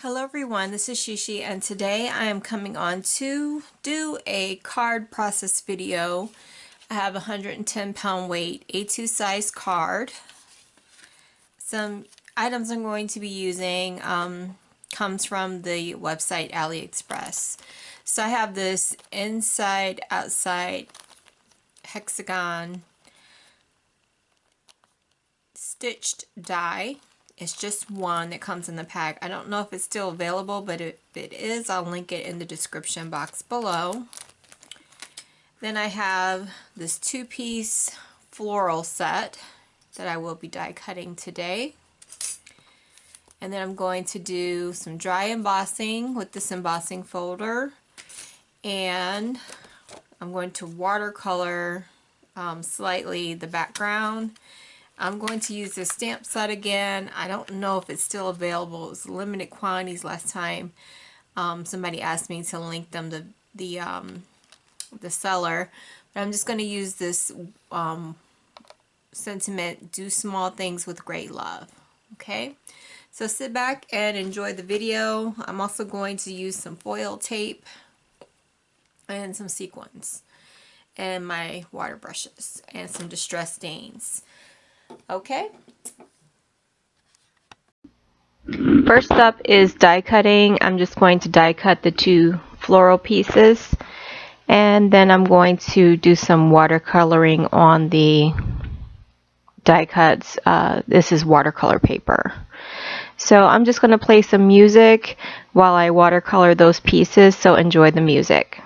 Hello everyone, this is Sheshe, and today I am coming on to do a card process video. I have a 110-pound weight A2 size card. Some items I'm going to be using comes from the website Aliexpress. So I have this inside outside Hexagon stitched die. It's just one that comes in the pack. I don't know if it's still available, but if it is, I'll link it in the description box below. Then I have this two-piece floral set that I will be die cutting today. And then I'm going to do some dry embossing with this embossing folder. And I'm going to watercolor slightly the background. I'm going to use this stamp set again. I don't know if it's still available. It was limited quantities last time. Somebody asked me to link them to the seller. But I'm just going to use this sentiment, do small things with great love. Okay, so sit back and enjoy the video. I'm also going to use some foil tape and some sequins and my water brushes and some distress stains. Okay. First up is die cutting. I'm just going to die cut the two floral pieces, and then I'm going to do some watercoloring on the die cuts. This is watercolor paper. So I'm just going to play some music while I watercolor those pieces, so enjoy the music.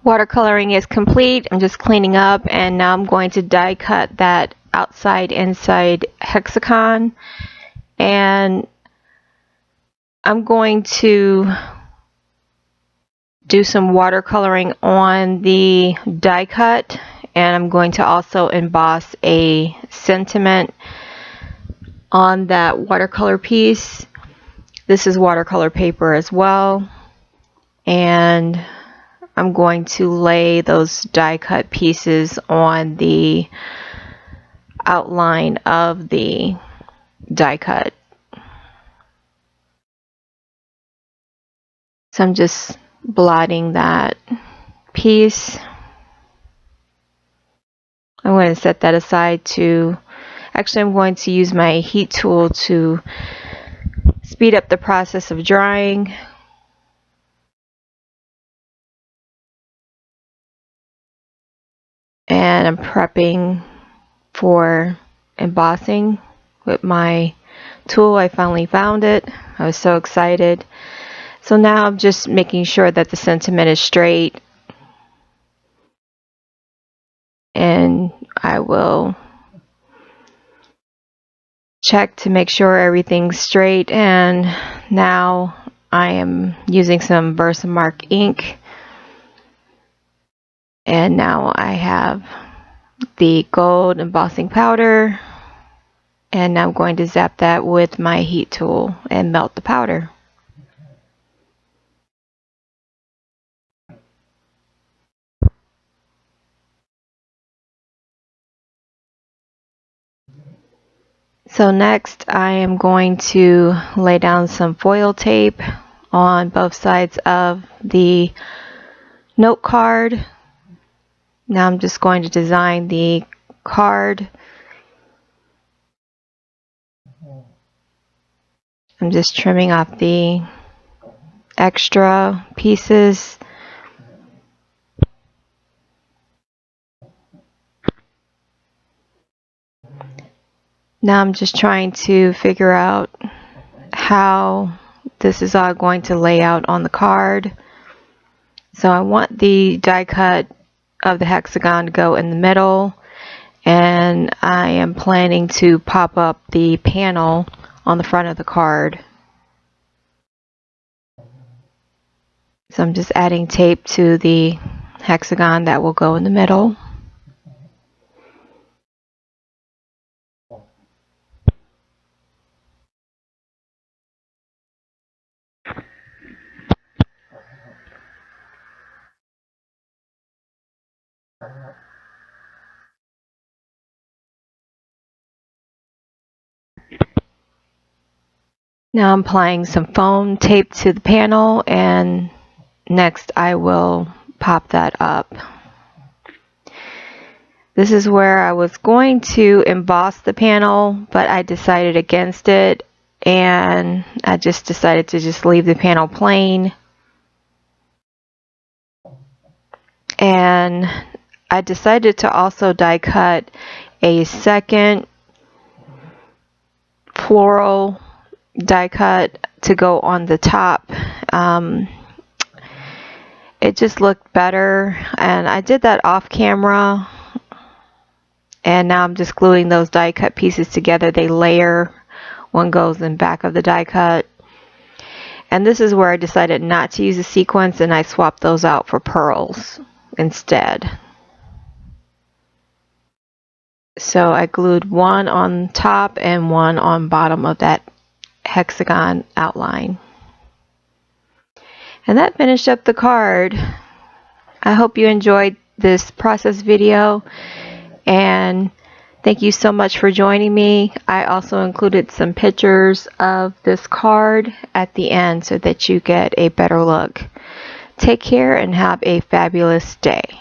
Watercoloring is complete. I'm just cleaning up, and now I'm going to die cut that outside inside hexagon, and I'm going to do some watercoloring on the die cut, and I'm going to also emboss a sentiment on that watercolor piece. This is watercolor paper as well, and I'm going to lay those die cut pieces on the outline of the die cut. So I'm just blotting that piece. I'm going to set that aside to, actually I'm going to use my heat tool to speed up the process of drying. And I'm prepping for embossing with my tool. I finally found it. I was so excited. So now I'm just making sure that the sentiment is straight, and I will check to make sure everything's straight. And now I am using some versamark ink, and now I have the gold embossing powder And I'm going to zap that with my heat tool and melt the powder. So next I am going to lay down some foil tape on both sides of the note card. Now I'm just going to design the card. I'm just trimming off the extra pieces. Now I'm just trying to figure out how this is all going to lay out on the card. So I want the die cut of the hexagon to go in the middle, and I am planning to pop up the panel on the front of the card. So I'm just adding tape to the hexagon that will go in the middle. Now I'm applying some foam tape to the panel, and next I will pop that up. This is where I was going to emboss the panel, but I decided against it, and I just decided to just leave the panel plain. And I decided to also die cut a second floral die cut to go on the top. It just looked better, and I did that off camera, and now I'm just gluing those die cut pieces together. They layer. One goes in back of the die cut, and this is where I decided not to use a sequence, and I swapped those out for pearls instead. So I glued one on top and one on bottom of that hexagon outline. And that finished up the card. I hope you enjoyed this process video, and thank you so much for joining me. I also included some pictures of this card at the end so that you get a better look. Take care and have a fabulous day.